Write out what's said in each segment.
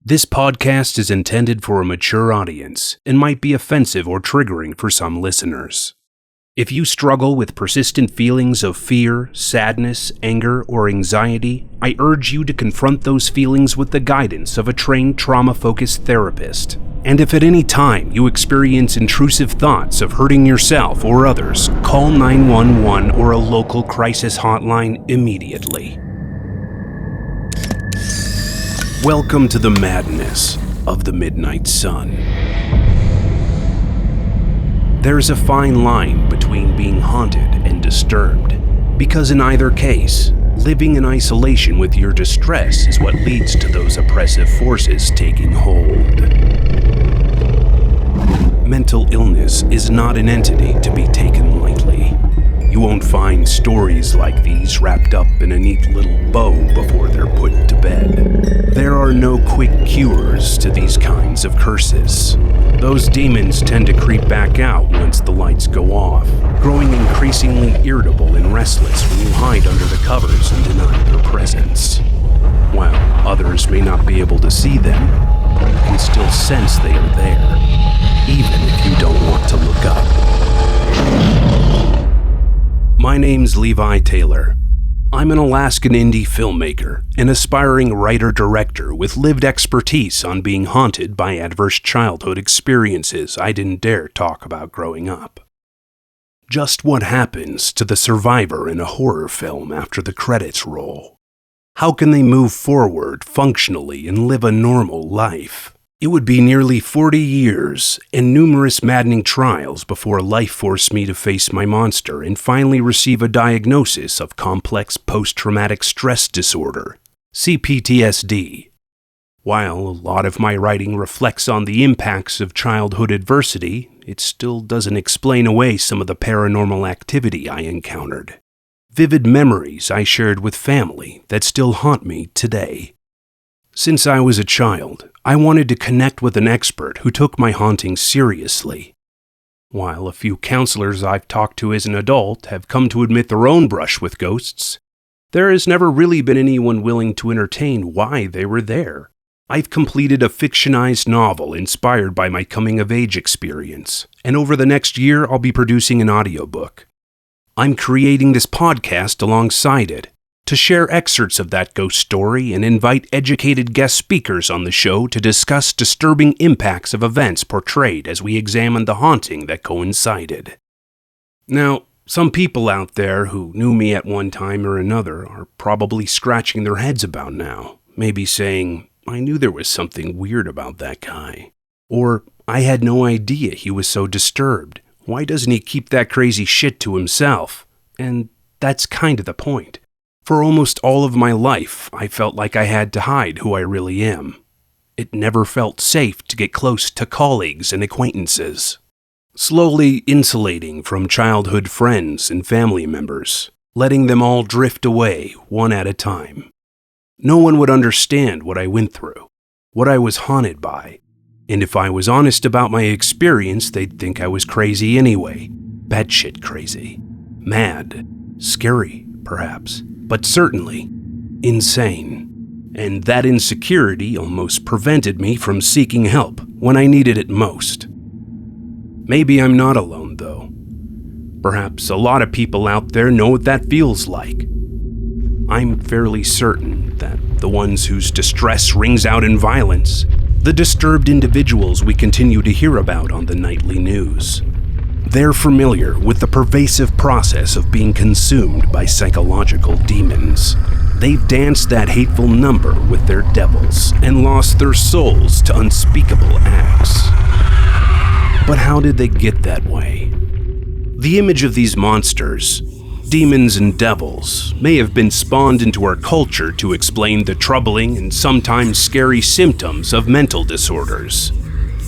This podcast is intended for a mature audience and might be offensive or triggering for some listeners. If you struggle with persistent feelings of fear, sadness, anger, or anxiety, I urge you to confront those feelings with the guidance of a trained trauma-focused therapist. And if at any time you experience intrusive thoughts of hurting yourself or others, call 911 or a local crisis hotline immediately. Welcome to the madness of the midnight sun. There's a fine line between being haunted and disturbed, because in either case, living in isolation with your distress is what leads to those oppressive forces taking hold. Mental illness is not an entity to be taken lightly. You won't find stories like these wrapped up in a neat little bow before they're put to bed. There are no quick cures to these kinds of curses. Those demons tend to creep back out once the lights go off, growing increasingly irritable and restless when you hide under the covers and deny their presence. While others may not be able to see them, you can still sense they are there, even if you don't want to look up. My name's Levi Taylor. I'm an Alaskan indie filmmaker, an aspiring writer-director with lived expertise on being haunted by adverse childhood experiences I didn't dare talk about growing up. Just what happens to the survivor in a horror film after the credits roll? How can they move forward functionally and live a normal life? It would be nearly 40 years and numerous maddening trials before life forced me to face my monster and finally receive a diagnosis of complex post-traumatic stress disorder, CPTSD. While a lot of my writing reflects on the impacts of childhood adversity, it still doesn't explain away some of the paranormal activity I encountered. Vivid memories I shared with family that still haunt me today. Since I was a child, I wanted to connect with an expert who took my haunting seriously. While a few counselors I've talked to as an adult have come to admit their own brush with ghosts, there has never really been anyone willing to entertain why they were there. I've completed a fictionized novel inspired by my coming-of-age experience, and over the next year I'll be producing an audiobook. I'm creating this podcast alongside it, to share excerpts of that ghost story and invite educated guest speakers on the show to discuss disturbing impacts of events portrayed as we examine the haunting that coincided. Now, some people out there who knew me at one time or another are probably scratching their heads about now, maybe saying, I knew there was something weird about that guy. Or, I had no idea he was so disturbed. Why doesn't he keep that crazy shit to himself? And that's kind of the point. For almost all of my life, I felt like I had to hide who I really am. It never felt safe to get close to colleagues and acquaintances. Slowly insulating from childhood friends and family members, letting them all drift away one at a time. No one would understand what I went through, what I was haunted by, and if I was honest about my experience, they'd think I was crazy anyway. Batshit crazy. Mad. Scary, perhaps. But certainly insane. And that insecurity almost prevented me from seeking help when I needed it most. Maybe I'm not alone, though. Perhaps a lot of people out there know what that feels like. I'm fairly certain that the ones whose distress rings out in violence, the disturbed individuals we continue to hear about on the nightly news, they're familiar with the pervasive process of being consumed by psychological demons. They've danced that hateful number with their devils and lost their souls to unspeakable acts. But how did they get that way? The image of these monsters, demons and devils, may have been spawned into our culture to explain the troubling and sometimes scary symptoms of mental disorders.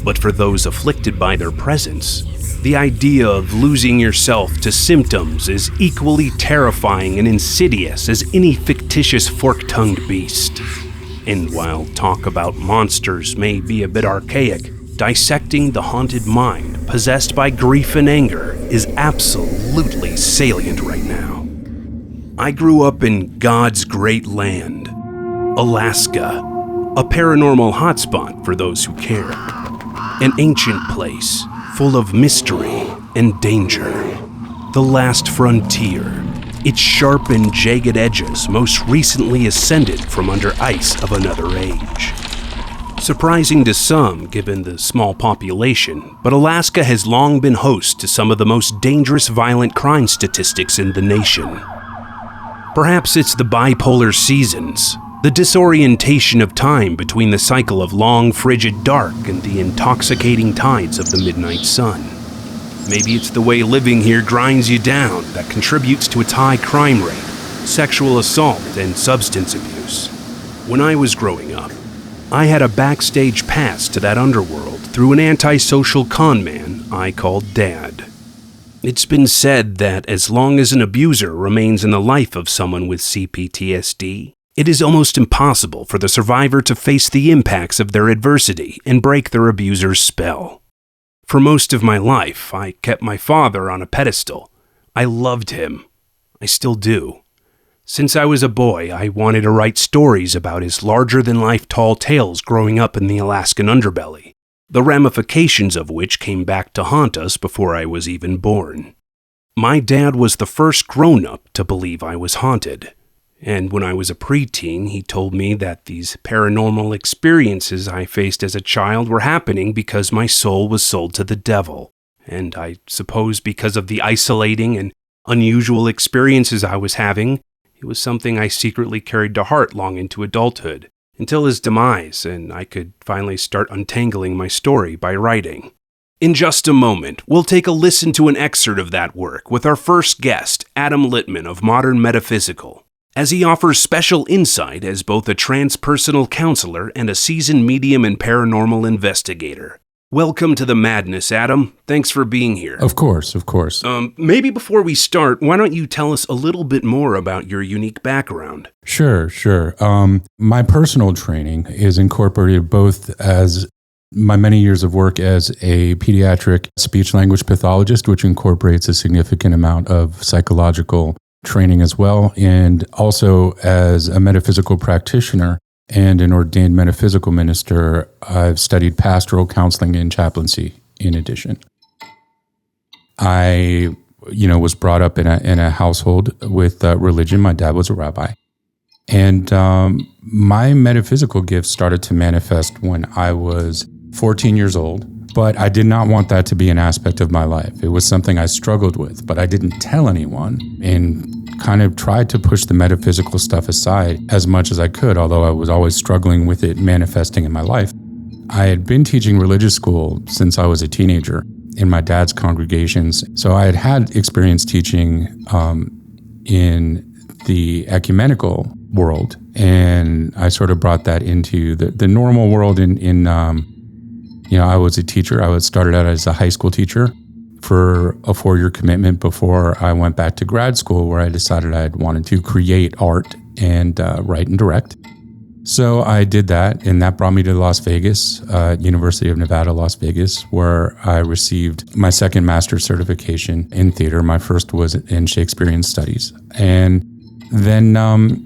But for those afflicted by their presence, the idea of losing yourself to symptoms is equally terrifying and insidious as any fictitious fork-tongued beast. And while talk about monsters may be a bit archaic, dissecting the haunted mind possessed by grief and anger is absolutely salient right now. I grew up in God's great land, Alaska, A paranormal hotspot for those who care. An ancient place full of mystery and danger. The last frontier. Its sharp and jagged edges most recently ascended from under ice of another age. Surprising to some, given the small population, but Alaska has long been host to some of the most dangerous violent crime statistics in the nation. Perhaps it's the bipolar seasons, the disorientation of time between the cycle of long, frigid dark and the intoxicating tides of the midnight sun. Maybe it's the way living here grinds you down that contributes to its high crime rate, sexual assault, and substance abuse. When I was growing up, I had a backstage pass to that underworld through an antisocial con man I called Dad. It's been said that as long as an abuser remains in the life of someone with CPTSD, it is almost impossible for the survivor to face the impacts of their adversity and break their abuser's spell. For most of my life, I kept my father on a pedestal. I loved him. I still do. Since I was a boy, I wanted to write stories about his larger-than-life tall tales growing up in the Alaskan underbelly, the ramifications of which came back to haunt us before I was even born. My dad was the first grown-up to believe I was haunted. And when I was a preteen, he told me that these paranormal experiences I faced as a child were happening because my soul was sold to the devil. And I suppose because of the isolating and unusual experiences I was having, it was something I secretly carried to heart long into adulthood, until his demise, and I could finally start untangling my story by writing. In just a moment, we'll take a listen to an excerpt of that work with our first guest, Adam Littman of Modern Metaphysical, as he offers special insight as both a transpersonal counselor and a seasoned medium and paranormal investigator. Welcome to the madness, Adam. Thanks for being here. Of course. Maybe before we start, why don't you tell us a little bit more about your unique background? Sure. My personal training is incorporated both as my many years of work as a pediatric speech-language pathologist, which incorporates a significant amount of psychological training as well, and also as a metaphysical practitioner and an ordained metaphysical minister. I've studied pastoral counseling and chaplaincy in addition. I, was brought up in a household with religion. My dad was a rabbi. And my metaphysical gifts started to manifest when I was 14 years old. But I did not want that to be an aspect of my life. It was something I struggled with, but I didn't tell anyone and kind of tried to push the metaphysical stuff aside as much as I could, although I was always struggling with it manifesting in my life. I had been teaching religious school since I was a teenager in my dad's congregations. So I had experience teaching in the ecumenical world, and I sort of brought that into the normal world I was a teacher. I started out as a high school teacher for a 4-year commitment before I went back to grad school, where I decided I wanted to create art and write and direct. So I did that, and that brought me to Las Vegas, University of Nevada, Las Vegas, where I received my second master's certification in theater. My first was in Shakespearean studies. And then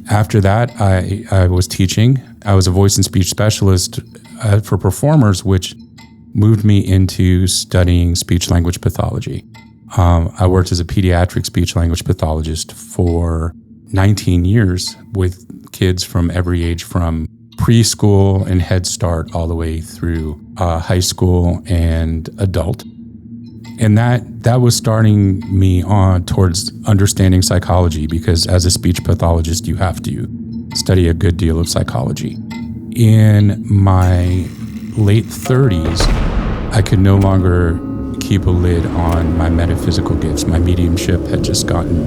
after that, I was teaching. I was a voice and speech specialist for performers, which moved me into studying speech-language pathology. I worked as a pediatric speech-language pathologist for 19 years with kids from every age, from preschool and Head Start all the way through high school and adult. And that was starting me on towards understanding psychology, because as a speech pathologist, you have to study a good deal of psychology. In my late 30s, I could no longer keep a lid on my metaphysical gifts. My mediumship had just gotten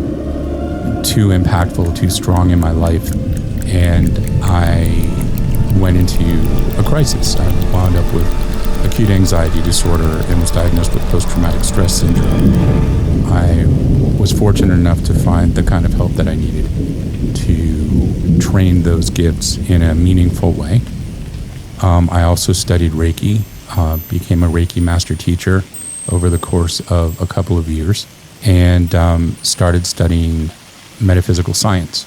too impactful, too strong in my life, and I went into a crisis. I wound up with acute anxiety disorder and was diagnosed with post-traumatic stress syndrome. I was fortunate enough to find the kind of help that I needed to train those gifts in a meaningful way. I also studied Reiki, became a Reiki master teacher over the course of a couple of years, and started studying metaphysical science.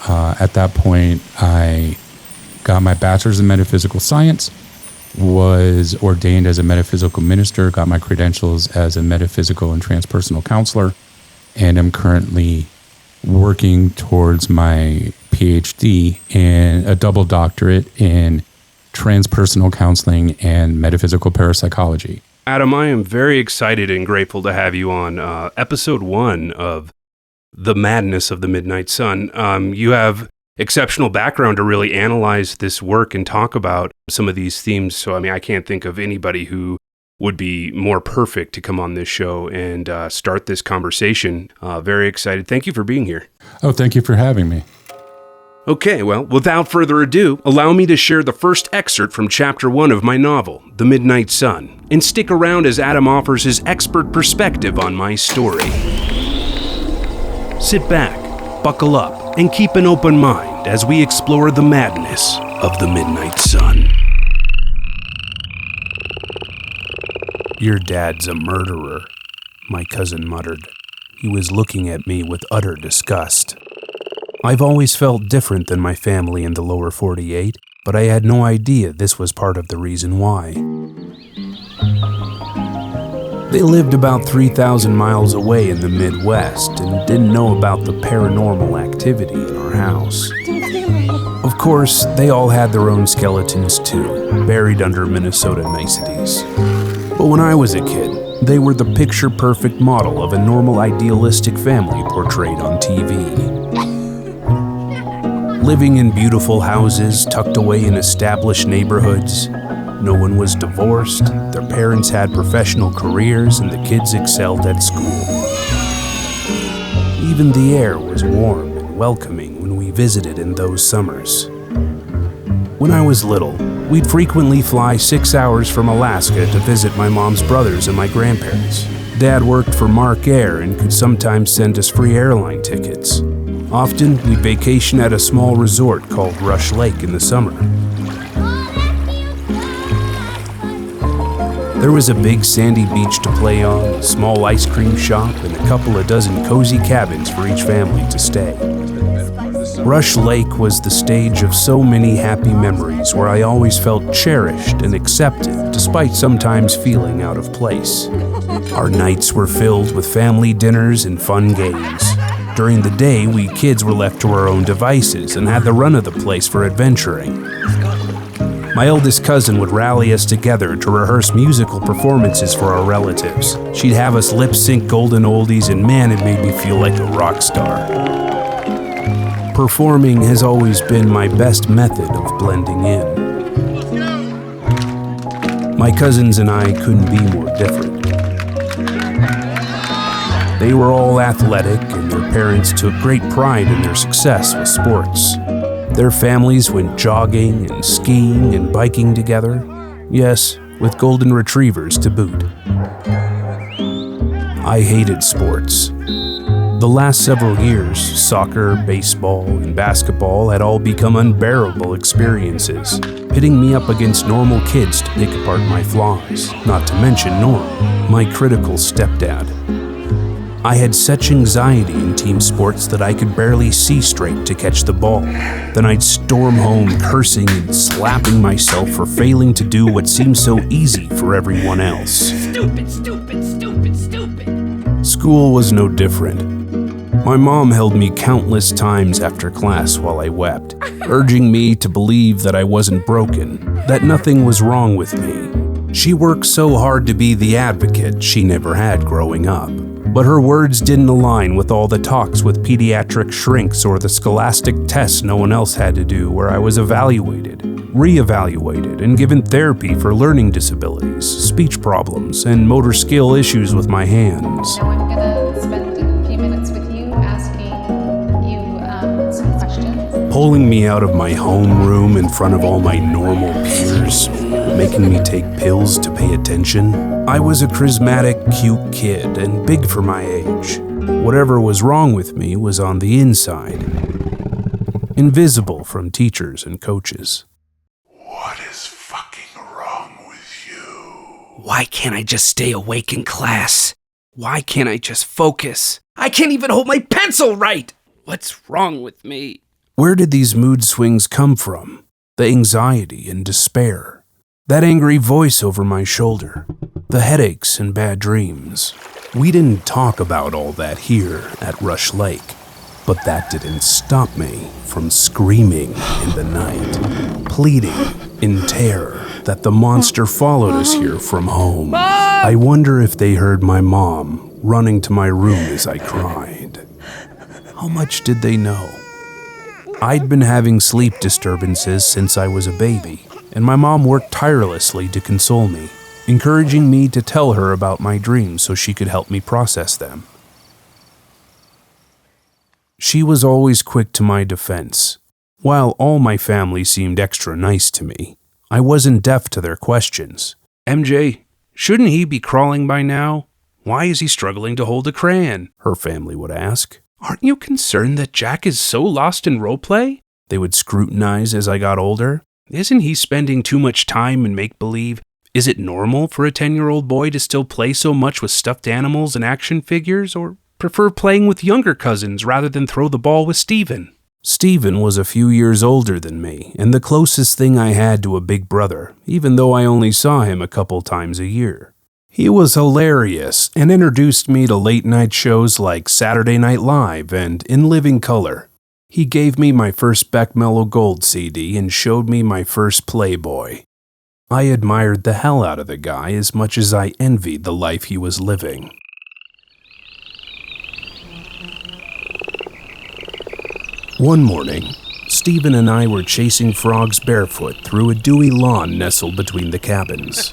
At that point, I got my bachelor's in metaphysical science, was ordained as a metaphysical minister, got my credentials as a metaphysical and transpersonal counselor, and I'm currently working towards my PhD and a double doctorate in transpersonal counseling and metaphysical parapsychology. Adam, I am very excited and grateful to have you on episode 1 of The Madness of the Midnight Sun. You have exceptional background to really analyze this work and talk about some of these themes. So, I can't think of anybody who would be more perfect to come on this show and start this conversation. Very excited. Thank you for being here. Oh, thank you for having me. Okay, well, without further ado, allow me to share the first excerpt from Chapter 1 of my novel, The Midnight Sun, and stick around as Adam offers his expert perspective on my story. Sit back, buckle up, and keep an open mind as we explore the madness of the Midnight Sun. "Your dad's a murderer," my cousin muttered. He was looking at me with utter disgust. I've always felt different than my family in the lower 48, but I had no idea this was part of the reason why. They lived about 3,000 miles away in the Midwest and didn't know about the paranormal activity in our house. Of course, they all had their own skeletons too, buried under Minnesota niceties. But when I was a kid, they were the picture-perfect model of a normal idealistic family portrayed on TV. Living in beautiful houses tucked away in established neighborhoods. No one was divorced, their parents had professional careers, and the kids excelled at school. Even the air was warm and welcoming when we visited in those summers. When I was little, we'd frequently fly 6 hours from Alaska to visit my mom's brothers and my grandparents. Dad worked for Mark Air and could sometimes send us free airline tickets. Often, we'd vacation at a small resort called Rush Lake in the summer. There was a big sandy beach to play on, a small ice cream shop, and a couple of dozen cozy cabins for each family to stay. Rush Lake was the stage of so many happy memories where I always felt cherished and accepted, despite sometimes feeling out of place. Our nights were filled with family dinners and fun games. During the day, we kids were left to our own devices and had the run of the place for adventuring. My eldest cousin would rally us together to rehearse musical performances for our relatives. She'd have us lip-sync golden oldies, and man, it made me feel like a rock star. Performing has always been my best method of blending in. My cousins and I couldn't be more different. They were all athletic, and their parents took great pride in their success with sports. Their families went jogging and skiing and biking together. Yes, with golden retrievers to boot. I hated sports. The last several years, soccer, baseball, and basketball had all become unbearable experiences, pitting me up against normal kids to pick apart my flaws, not to mention Norm, my critical stepdad. I had such anxiety in team sports that I could barely see straight to catch the ball. Then I'd storm home cursing and slapping myself for failing to do what seemed so easy for everyone else. Stupid, stupid, stupid, stupid. School was no different. My mom held me countless times after class while I wept, urging me to believe that I wasn't broken, that nothing was wrong with me. She worked so hard to be the advocate she never had growing up. But her words didn't align with all the talks with pediatric shrinks or the scholastic tests no one else had to do, where I was evaluated, reevaluated, and given therapy for learning disabilities, speech problems, and motor skill issues with my hands. Now I'm gonna spend a few minutes with you asking you some questions. Pulling me out of my homeroom in front of all my normal peers, making me take pills to pay attention. I was a charismatic, cute kid and big for my age. Whatever was wrong with me was on the inside, invisible from teachers and coaches. What is fucking wrong with you? Why can't I just stay awake in class? Why can't I just focus? I can't even hold my pencil right! What's wrong with me? Where did these mood swings come from? the anxiety and despair, that angry voice over my shoulder, the headaches and bad dreams. We didn't talk about all that here at Rush Lake, but that didn't stop me from screaming in the night, pleading in terror that the monster followed us here from home. I wonder if they heard my mom running to my room as I cried. How much did they know? I'd been having sleep disturbances since I was a baby, and my mom worked tirelessly to console me, encouraging me to tell her about my dreams so she could help me process them. She was always quick to my defense. While all my family seemed extra nice to me, I wasn't deaf to their questions. MJ, shouldn't he be crawling by now? Why is he struggling to hold a crayon? Her family would ask. Aren't you concerned that Jack is so lost in roleplay? They would scrutinize as I got older. Isn't he spending too much time in make-believe? Is it normal for a 10-year-old boy to still play so much with stuffed animals and action figures, or prefer playing with younger cousins rather than throw the ball with Steven? Steven was a few years older than me, and the closest thing I had to a big brother, even though I only saw him a couple times a year. He was hilarious and introduced me to late-night shows like Saturday Night Live and In Living Color. He gave me my first Beck Mellow Gold CD and showed me my first Playboy. I admired the hell out of the guy as much as I envied the life he was living. One morning, Steven and I were chasing frogs barefoot through a dewy lawn nestled between the cabins.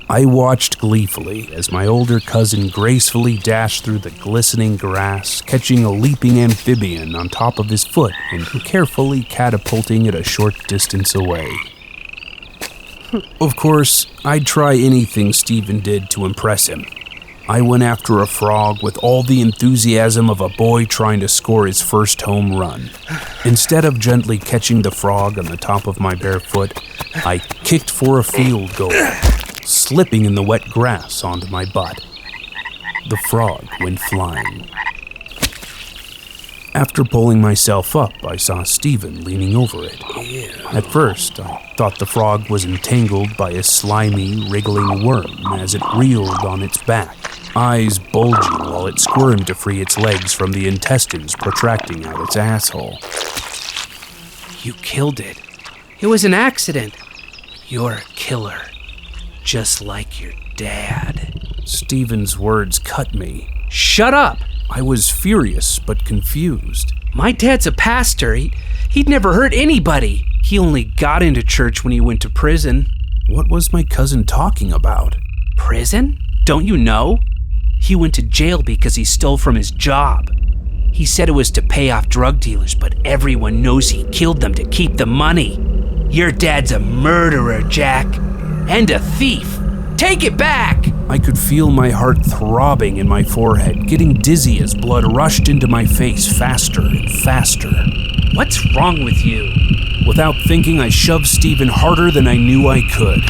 I watched gleefully as my older cousin gracefully dashed through the glistening grass, catching a leaping amphibian on top of his foot and carefully catapulting it a short distance away. Of course, I'd try anything Steven did to impress him. I went after a frog with all the enthusiasm of a boy trying to score his first home run. Instead of gently catching the frog on the top of my bare foot, I kicked for a field goal, slipping in the wet grass onto my butt. The frog went flying. After pulling myself up, I saw Steven leaning over it. At first, I thought the frog was entangled by a slimy, wriggling worm as it reeled on its back, eyes bulging while it squirmed to free its legs from the intestines protracting out its asshole. You killed it. It was an accident. You're a killer. Just like your dad. Steven's words cut me. Shut up! I was furious but confused. My dad's a pastor. He'd never hurt anybody. He only got into church when he went to prison. What was my cousin talking about? Prison? Don't you know? He went to jail because he stole from his job. He said it was to pay off drug dealers, but everyone knows he killed them to keep the money. Your dad's a murderer, Jack. And a thief. Take it back! I could feel my heart throbbing in my forehead, getting dizzy as blood rushed into my face faster and faster. What's wrong with you? Without thinking, I shoved Steven harder than I knew I could.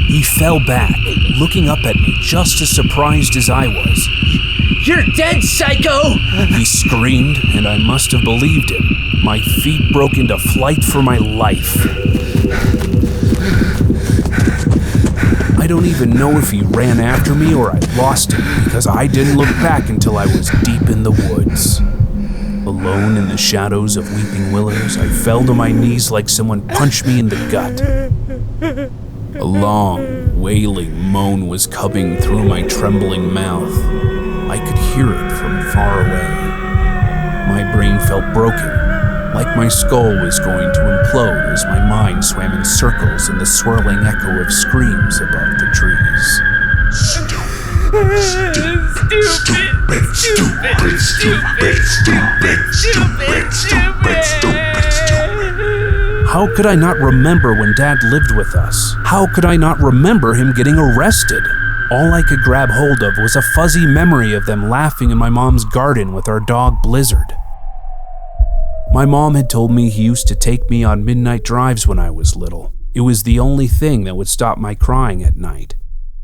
He fell back, looking up at me just as surprised as I was. You're dead, psycho! He screamed, and I must have believed him. My feet broke into flight for my life. I don't even know if he ran after me or I lost him because I didn't look back until I was deep in the woods. Alone in the shadows of weeping willows, I fell to my knees like someone punched me in the gut. A long, wailing moan was coming through my trembling mouth. I could hear it from far away. My brain felt broken, like my skull was going to implode as my mind swam in circles in the swirling echo of screams above the trees. Stupid. How could I not remember when Dad lived with us? How could I not remember him getting arrested? All I could grab hold of was a fuzzy memory of them laughing in my mom's garden with our dog Blizzard. My mom had told me he used to take me on midnight drives when I was little. It was the only thing that would stop my crying at night.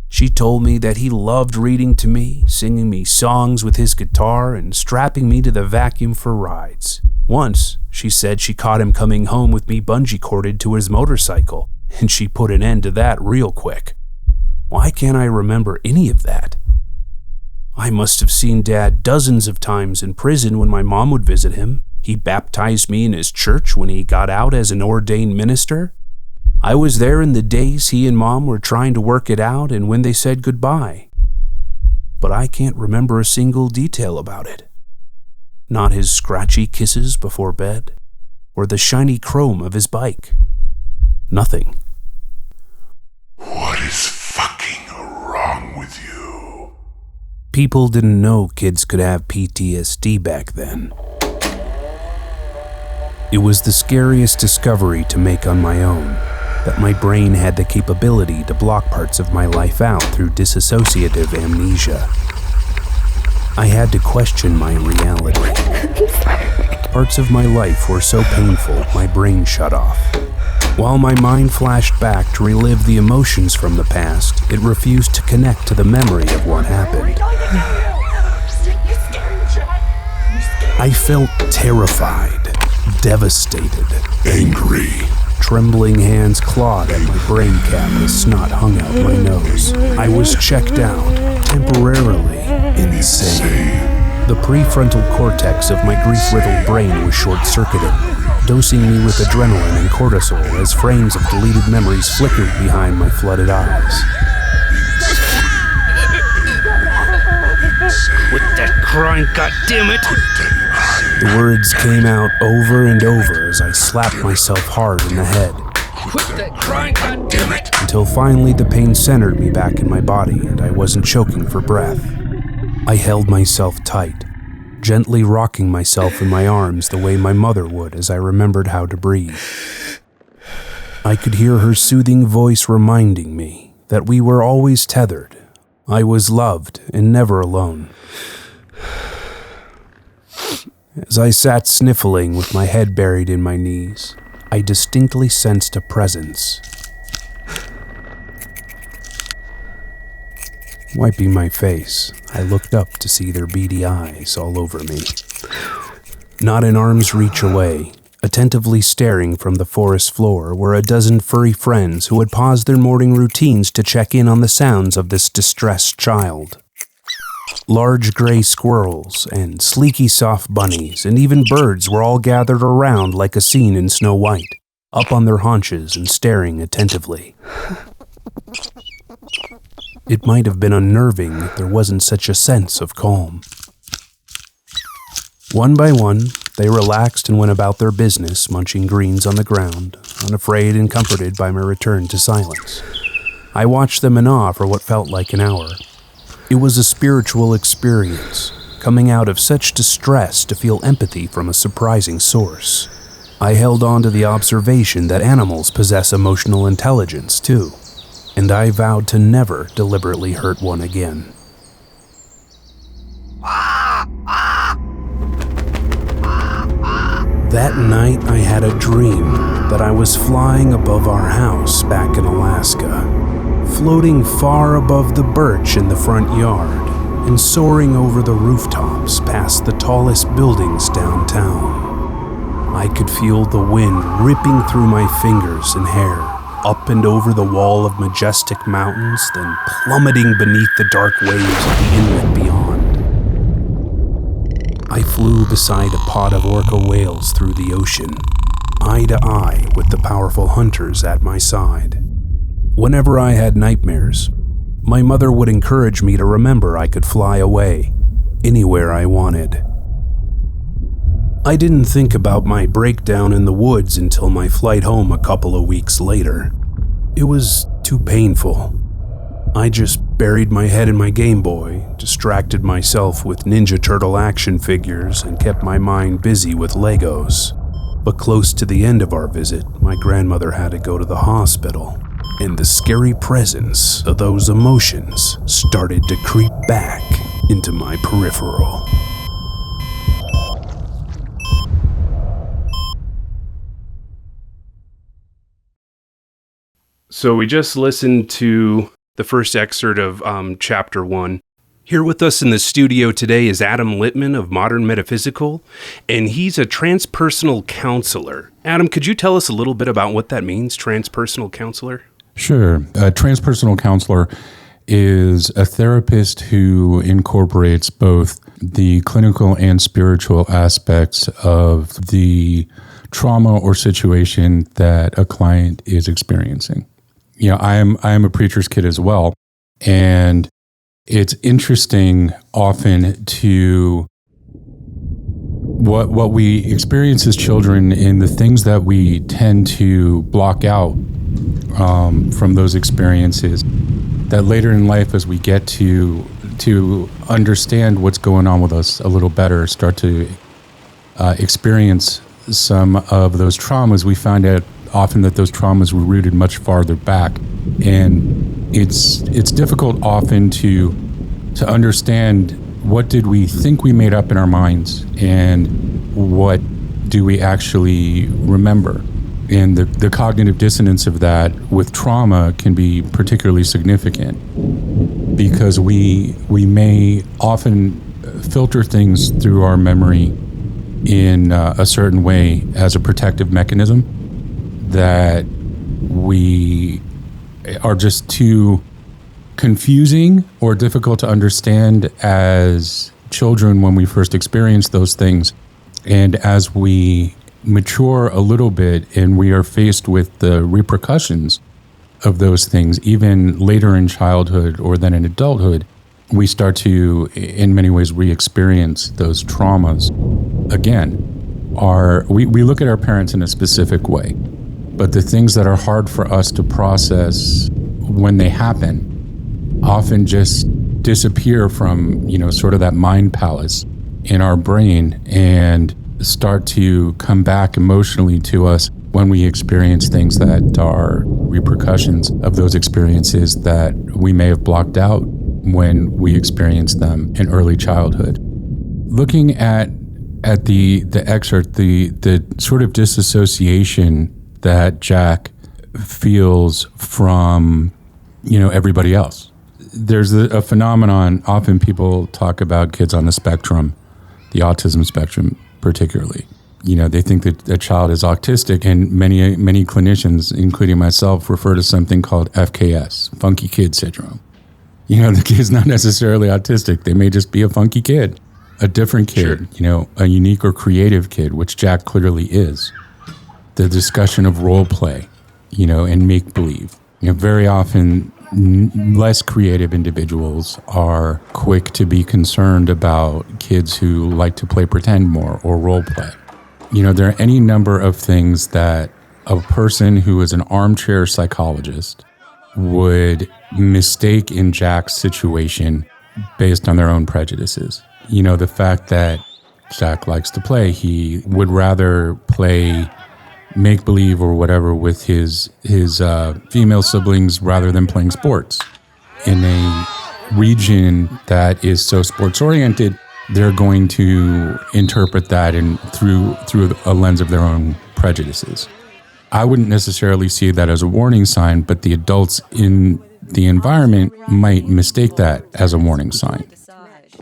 She told me that he loved reading to me, singing me songs with his guitar, and strapping me to the vacuum for rides. Once, she said she caught him coming home with me bungee corded to his motorcycle, and she put an end to that real quick. Why can't I remember any of that? I must have seen Dad dozens of times in prison when my mom would visit him. He baptized me in his church when he got out as an ordained minister. I was there in the days he and Mom were trying to work it out and when they said goodbye. But I can't remember a single detail about it. Not his scratchy kisses before bed, or the shiny chrome of his bike. Nothing. What is fucking wrong with you? People didn't know kids could have PTSD back then. It was the scariest discovery to make on my own, that my brain had the capability to block parts of my life out through dissociative amnesia. I had to question my reality. Parts of my life were so painful, my brain shut off. While my mind flashed back to relive the emotions from the past, it refused to connect to the memory of what happened. I felt terrified, devastated, angry. Trembling hands clawed at my brain cap as snot hung out my nose. I was checked out, temporarily insane. The prefrontal cortex of my grief-riddled brain was short-circuited, dosing me with adrenaline and cortisol as frames of deleted memories flickered behind my flooded eyes. Quit that crying, goddammit! The words came out over and over as I slapped myself hard in the head. Quit that crying, goddammit! Until finally the pain centered me back in my body and I wasn't choking for breath. I held myself tight, gently rocking myself in my arms the way my mother would as I remembered how to breathe. I could hear her soothing voice reminding me that we were always tethered. I was loved and never alone. As I sat sniffling with my head buried in my knees, I distinctly sensed a presence. Wiping my face, I looked up to see their beady eyes all over me. Not an arm's reach away, attentively staring from the forest floor, were a dozen furry friends who had paused their morning routines to check in on the sounds of this distressed child. Large gray squirrels and sleeky soft bunnies and even birds were all gathered around like a scene in Snow White, up on their haunches and staring attentively. It might have been unnerving that there wasn't such a sense of calm. One by one, they relaxed and went about their business, munching greens on the ground, unafraid and comforted by my return to silence. I watched them in awe for what felt like an hour. It was a spiritual experience, coming out of such distress to feel empathy from a surprising source. I held on to the observation that animals possess emotional intelligence, too, and I vowed to never deliberately hurt one again. That night, I had a dream that I was flying above our house back in Alaska, floating far above the birch in the front yard and soaring over the rooftops past the tallest buildings downtown. I could feel the wind ripping through my fingers and hair, up and over the wall of majestic mountains, then plummeting beneath the dark waves of the inlet beyond. I flew beside a pod of orca whales through the ocean, eye to eye with the powerful hunters at my side. Whenever I had nightmares, my mother would encourage me to remember I could fly away, anywhere I wanted. I didn't think about my breakdown in the woods until my flight home a couple of weeks later. It was too painful. I just buried my head in my Game Boy, distracted myself with Ninja Turtle action figures, and kept my mind busy with Legos. But close to the end of our visit, my grandmother had to go to the hospital, and the scary presence of those emotions started to creep back into my peripheral. So we just listened to the first excerpt of Chapter 1. Here with us in the studio today is Adam Littman of Modern Metaphysical, and he's a transpersonal counselor. Adam, could you tell us a little bit about what that means, transpersonal counselor? Sure. A transpersonal counselor is a therapist who incorporates both the clinical and spiritual aspects of the trauma or situation that a client is experiencing. You know, I am a preacher's kid as well, and it's interesting often to what we experience as children and the things that we tend to block out from those experiences, that later in life, as we get to understand what's going on with us a little better, start to experience some of those traumas, we find out often that those traumas were rooted much farther back. And it's difficult often to understand what did we think we made up in our minds and what do we actually remember. And the cognitive dissonance of that with trauma can be particularly significant because we may often filter things through our memory in a certain way as a protective mechanism that we are just too confusing or difficult to understand as children when we first experience those things. And as we mature a little bit and we are faced with the repercussions of those things, even later in childhood or then in adulthood, we start to, in many ways, re-experience those traumas again. We look at our parents in a specific way, but the things that are hard for us to process when they happen often just disappear from, sort of that mind palace in our brain and start to come back emotionally to us when we experience things that are repercussions of those experiences that we may have blocked out when we experienced them in early childhood. Looking at the excerpt, the sort of disassociation that Jack feels from, everybody else. There's a phenomenon, often people talk about kids on the spectrum, the autism spectrum particularly. They think that a child is autistic, and many clinicians, including myself, refer to something called FKS, funky kid syndrome. The kid's not necessarily autistic. They may just be a funky kid, a different kid, sure. A unique or creative kid, which Jack clearly is. The discussion of role play, and make-believe. Very often, less creative individuals are quick to be concerned about kids who like to play pretend more or role play. There are any number of things that a person who is an armchair psychologist would mistake in Jack's situation based on their own prejudices. The fact that Jack likes to play, he would rather play make-believe or whatever with his female siblings rather than playing sports. In a region that is so sports-oriented, they're going to interpret that through a lens of their own prejudices. I wouldn't necessarily see that as a warning sign, but the adults in the environment might mistake that as a warning sign.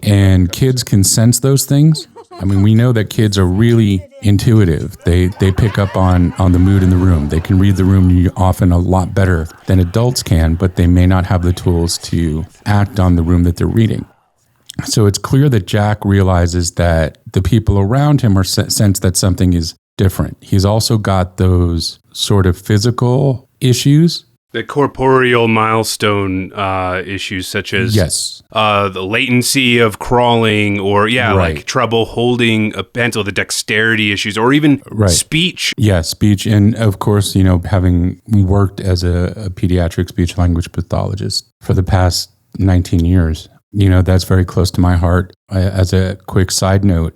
And kids can sense those things. I mean, we know that kids are really intuitive. They pick up on the mood in the room. They can read the room often a lot better than adults can, but they may not have the tools to act on the room that they're reading. So it's clear that Jack realizes that the people around him are sense that something is different. He's also got those sort of physical issues. The corporeal milestone issues such as yes. The latency of crawling or, right. like trouble holding a pencil, the dexterity issues, or even right. speech. Yeah, speech. And of course, having worked as a pediatric speech language pathologist for the past 19 years, that's very close to my heart. As a quick side note,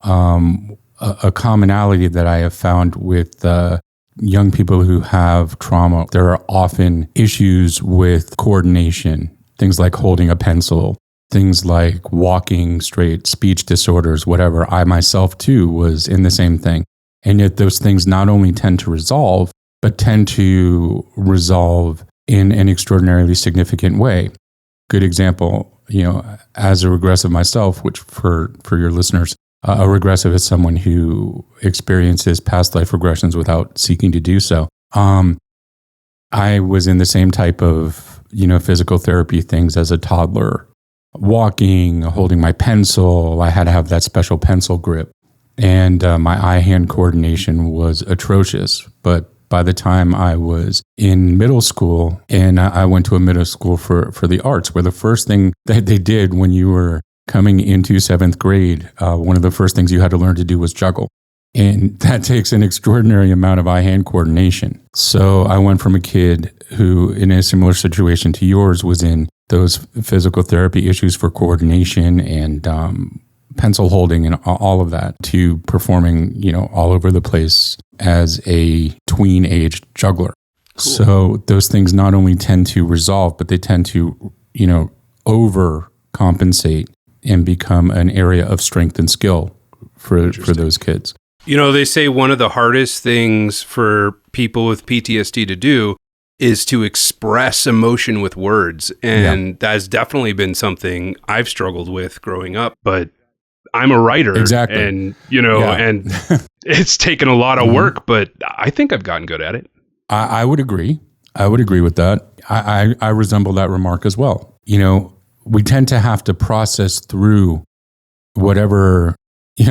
a commonality that I have found with young people who have trauma, there are often issues with coordination, things like holding a pencil, things like walking straight, speech disorders, whatever. I myself too was in the same thing. And yet those things not only tend to resolve, but tend to resolve in an extraordinarily significant way. Good example, as a regressive myself, which for your listeners, a regressive is someone who experiences past life regressions without seeking to do so. I was in the same type of, physical therapy things as a toddler, walking, holding my pencil. I had to have that special pencil grip. And my eye-hand coordination was atrocious. But by the time I was in middle school, and I went to a middle school for the arts, where the first thing that they did when you were coming into 7th grade, one of the first things you had to learn to do was juggle. And that takes an extraordinary amount of eye-hand coordination. So I went from a kid who, in a similar situation to yours, was in those physical therapy issues for coordination and pencil holding and all of that, to performing, all over the place as a tween-aged juggler. Cool. So those things not only tend to resolve, but they tend to, overcompensate and become an area of strength and skill for those kids. They say one of the hardest things for people with PTSD to do is to express emotion with words. And that's definitely been something I've struggled with growing up, but I'm a writer. Exactly. And, and it's taken a lot of work, but I think I've gotten good at it. I would agree. I would agree with that. I resemble that remark as well. We tend to have to process through whatever,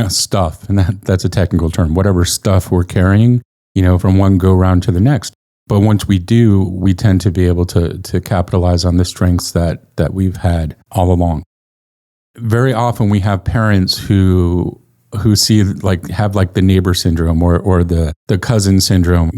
stuff, and that's a technical term, whatever stuff we're carrying, from one go round to the next. But once we do, we tend to be able to capitalize on the strengths that we've had all along. Very often we have parents who see have the neighbor syndrome or the cousin syndrome.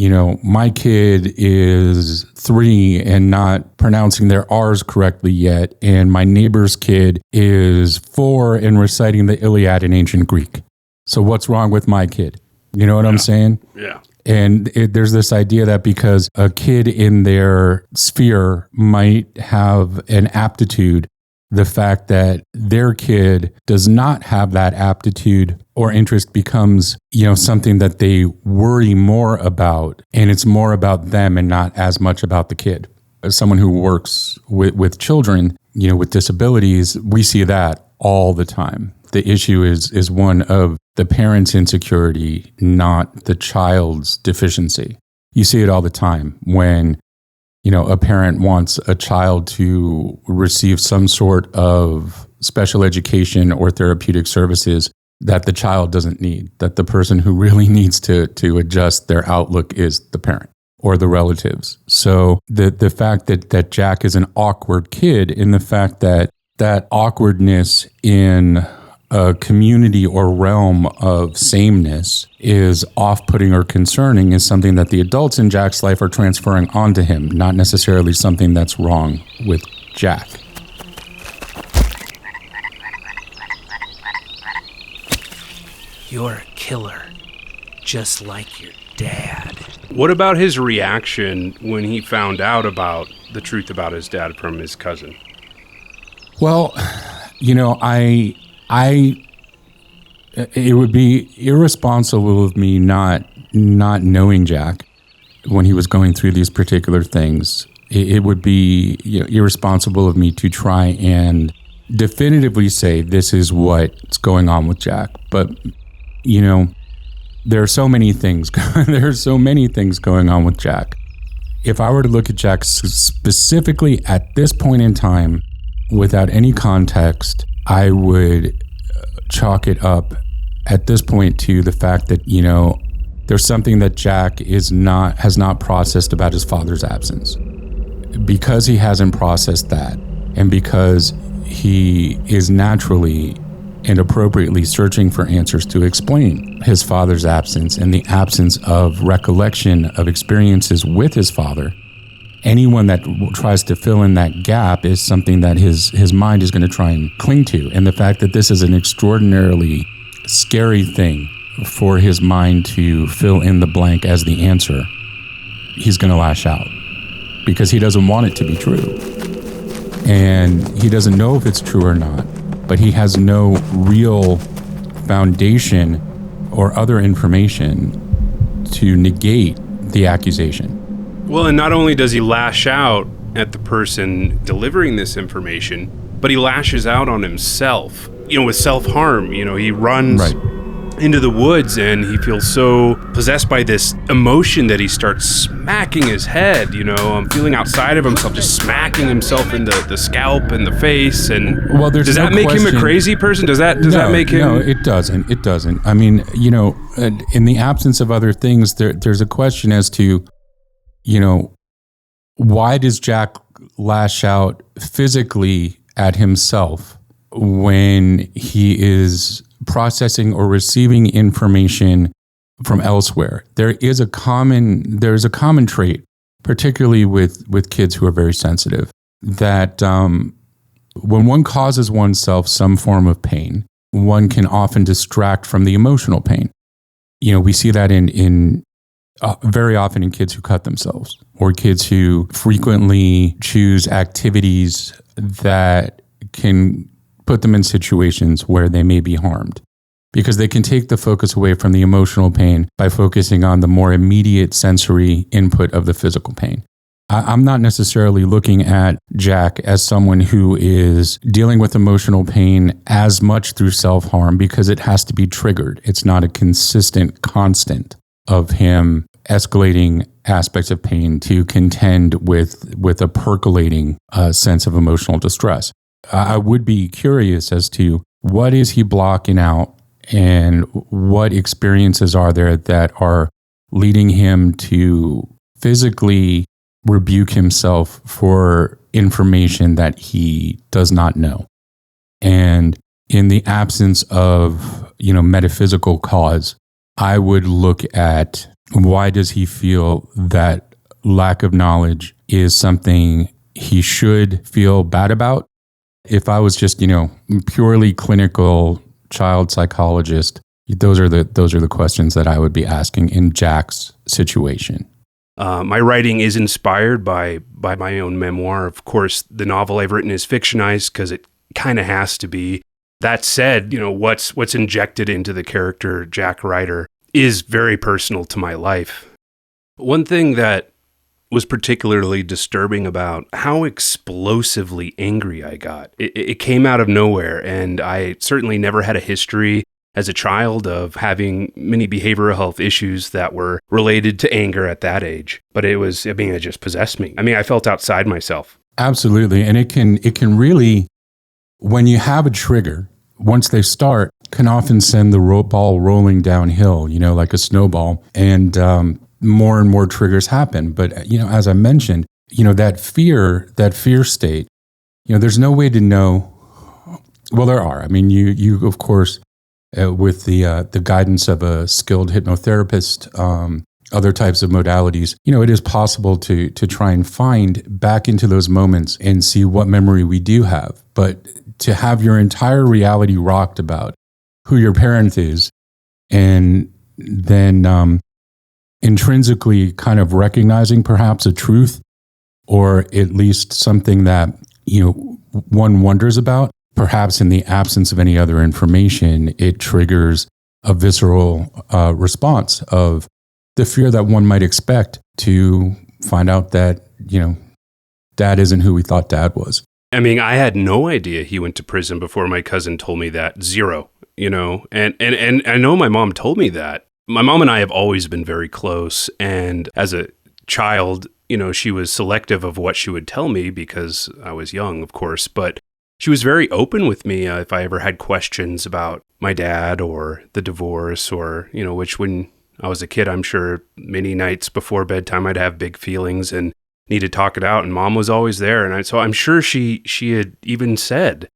My kid is 3 and not pronouncing their R's correctly yet, and my neighbor's kid is 4 and reciting the Iliad in ancient Greek. So what's wrong with my kid? You know what I'm saying? Yeah. And there's this idea that because a kid in their sphere might have an aptitude, the fact that their kid does not have that aptitude or interest becomes, something that they worry more about, and it's more about them and not as much about the kid. As someone who works with children, with disabilities, we see that all the time. The issue is one of the parent's insecurity, not the child's deficiency. You see it all the time when a parent wants a child to receive some sort of special education or therapeutic services that the child doesn't need, that the person who really needs to adjust their outlook is the parent or the relatives. So the fact that Jack is an awkward kid, and the fact that awkwardness in a community or realm of sameness is off-putting or concerning is something that the adults in Jack's life are transferring onto him, not necessarily something that's wrong with Jack. You're a killer, just like your dad. What about his reaction when he found out about the truth about his dad from his cousin? Well, it would be irresponsible of me not knowing Jack when he was going through these particular things. It would be irresponsible of me to try and definitively say this is what's going on with Jack. But there are so many things. There are so many things going on with Jack. If I were to look at Jack specifically at this point in time, without any context, I would chalk it up at this point to the fact that, there's something that Jack has not processed about his father's absence. Because he hasn't processed that, and because he is naturally and appropriately searching for answers to explain his father's absence and the absence of recollection of experiences with his father, anyone that tries to fill in that gap is something that his mind is going to try and cling to. And the fact that this is an extraordinarily scary thing for his mind to fill in the blank as the answer, he's going to lash out because he doesn't want it to be true. And he doesn't know if it's true or not, but he has no real foundation or other information to negate the accusation. Well, and not only does he lash out at the person delivering this information, but he lashes out on himself, with self-harm. He runs into the woods and he feels so possessed by this emotion that he starts smacking his head, feeling outside of himself, just smacking himself in the scalp and the face. And does that make him a crazy person? Does that make him? No, it doesn't. I mean, in the absence of other things, there's a question as to, why does Jack lash out physically at himself when he is processing or receiving information from elsewhere? There's a common trait, particularly with kids who are very sensitive, that when one causes oneself some form of pain, one can often distract from the emotional pain. We see that in very often in kids who cut themselves, or kids who frequently choose activities that can put them in situations where they may be harmed, because they can take the focus away from the emotional pain by focusing on the more immediate sensory input of the physical pain. I'm not necessarily looking at Jack as someone who is dealing with emotional pain as much through self-harm, because it has to be triggered. It's not a consistent constant of him escalating aspects of pain to contend with a percolating sense of emotional distress. I would be curious as to what is he blocking out and what experiences are there that are leading him to physically rebuke himself for information that he does not know. And in the absence of, metaphysical cause, I would look at why does he feel that lack of knowledge is something he should feel bad about. If I was just, purely clinical child psychologist, those are the questions that I would be asking in Jack's situation. My writing is inspired by my own memoir. Of course, the novel I've written is fictionized because it kind of has to be. That said, what's injected into the character Jack Ryder is very personal to my life. One thing that was particularly disturbing about how explosively angry I got. It came out of nowhere, and I certainly never had a history as a child of having many behavioral health issues that were related to anger at that age. But it just possessed me. I felt outside myself. Absolutely. And it can really, when you have a trigger, once they start, can often send the ball rolling downhill, like a snowball. And more and more triggers happen. But, as I mentioned, that fear state, there's no way to know. Well, there are. You of course, with the guidance of a skilled hypnotherapist, other types of modalities, it is possible to try and find back into those moments and see what memory we do have. But to have your entire reality rocked about who your parent is, and then intrinsically kind of recognizing perhaps a truth, or at least something that one wonders about, perhaps in the absence of any other information, it triggers a visceral response of the fear that one might expect to find out that dad isn't who we thought dad was. I had no idea he went to prison before my cousin told me that. Zero. And I know my mom told me that. My mom and I have always been very close, and as a child, she was selective of what she would tell me because I was young, of course, but she was very open with me if I ever had questions about my dad or the divorce, or, which when I was a kid, I'm sure many nights before bedtime, I'd have big feelings and need to talk it out, and mom was always there. And so I'm sure she had even said,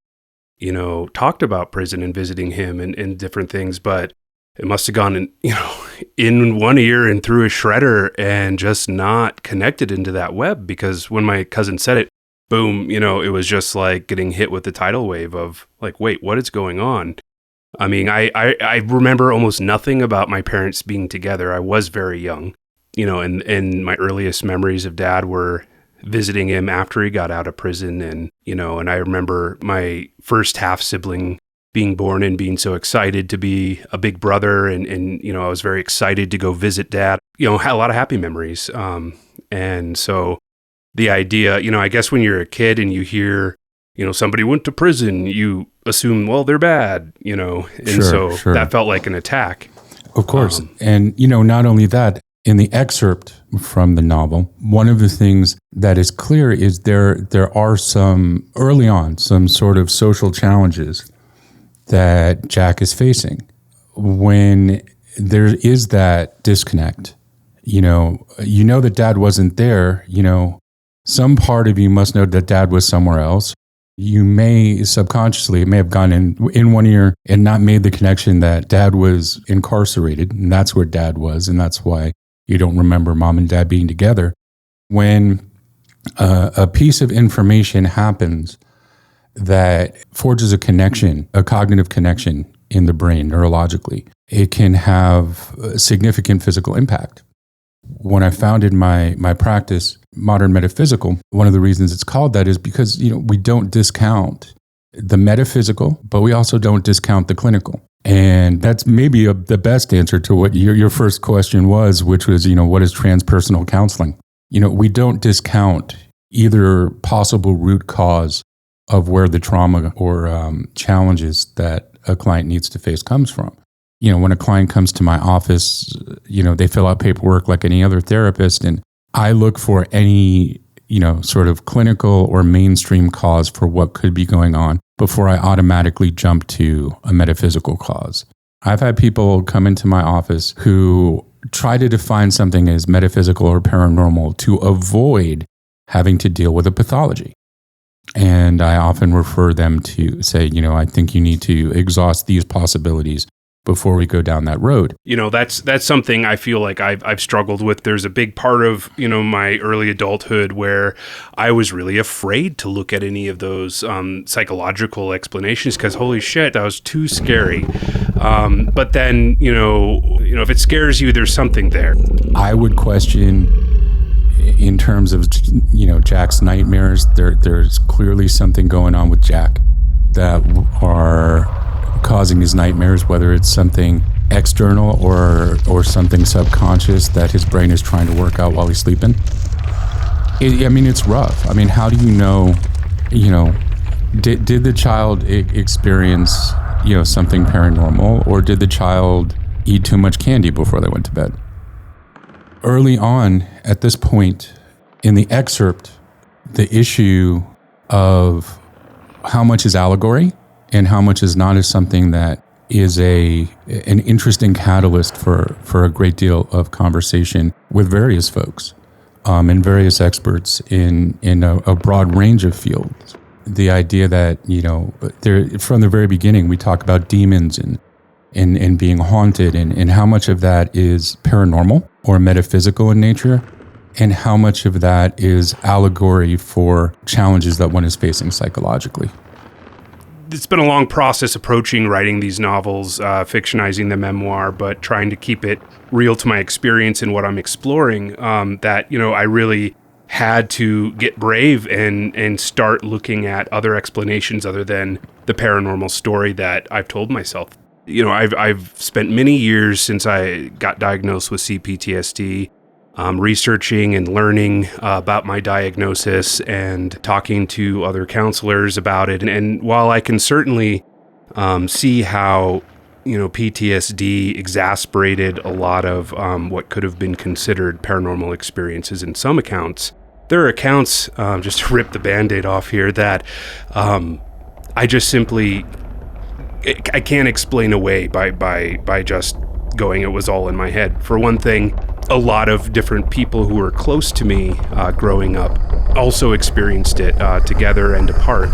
talked about prison and visiting him and different things, but it must have gone in one ear and through a shredder and just not connected into that web, because when my cousin said it, boom, it was just like getting hit with the tidal wave of like, wait, what is going on? I remember almost nothing about my parents being together. I was very young, and my earliest memories of dad were visiting him after he got out of prison. And I remember my first half sibling being born and being so excited to be a big brother. And I was very excited to go visit dad, had a lot of happy memories. And so the idea, I guess when you're a kid and you hear, somebody went to prison, you assume, well, they're bad, and so that felt like an attack. Of course. And, not only that, in the excerpt from the novel, one of the things that is clear is there are some, early on, some sort of social challenges that Jack is facing. When there is that disconnect, that dad wasn't there, some part of you must know that dad was somewhere else. You may subconsciously, it may have gone in one ear and not made the connection that dad was incarcerated, and that's where dad was, and that's why you don't remember mom and dad being together. When a piece of information happens that forges a connection, a cognitive connection in the brain neurologically, it can have a significant physical impact. When I founded my practice, Modern Metaphysical, one of the reasons it's called that is because, we don't discount the metaphysical, but we also don't discount the clinical. And that's maybe the best answer to what your first question was, which was, what is transpersonal counseling? We don't discount either possible root cause of where the trauma or challenges that a client needs to face comes from. When a client comes to my office, they fill out paperwork like any other therapist, and I look for any, sort of clinical or mainstream cause for what could be going on before I automatically jump to a metaphysical cause. I've had people come into my office who try to define something as metaphysical or paranormal to avoid having to deal with a pathology. And I often refer them to say, I think you need to exhaust these possibilities before we go down that road. That's something I feel like I've struggled with. There's a big part of, my early adulthood where I was really afraid to look at any of those psychological explanations because holy shit, that was too scary. But then, if it scares you, there's something there. I would question in terms of, Jack's nightmares, there's clearly something going on with Jack that are causing his nightmares, whether it's something external or something subconscious that his brain is trying to work out while he's sleeping. It's rough. How do you know, did the child experience, something paranormal, or did the child eat too much candy before they went to bed? Early on, at this point in the excerpt, the issue of how much is allegory and how much is not is something that is an interesting catalyst for a great deal of conversation with various folks and various experts in a broad range of fields. The idea that, from the very beginning, we talk about demons and being haunted and how much of that is paranormal or metaphysical in nature and how much of that is allegory for challenges that one is facing psychologically. It's been a long process approaching writing these novels, fictionizing the memoir, but trying to keep it real to my experience and what I'm exploring, that, I really had to get brave and start looking at other explanations other than the paranormal story that I've told myself. I've spent many years since I got diagnosed with CPTSD, researching and learning about my diagnosis and talking to other counselors about it. And while I can certainly see how, PTSD exasperated a lot of what could have been considered paranormal experiences in some accounts, there are accounts, just to rip the Band-Aid off here, that I just simply, I can't explain away by just going, it was all in my head. For one thing, a lot of different people who were close to me growing up also experienced it together and apart.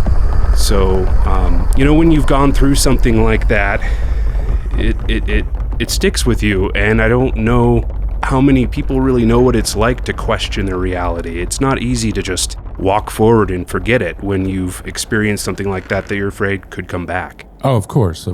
So, when you've gone through something like that, it sticks with you. And I don't know how many people really know what it's like to question their reality. It's not easy to just walk forward and forget it when you've experienced something like that you're afraid could come back. Oh, of course.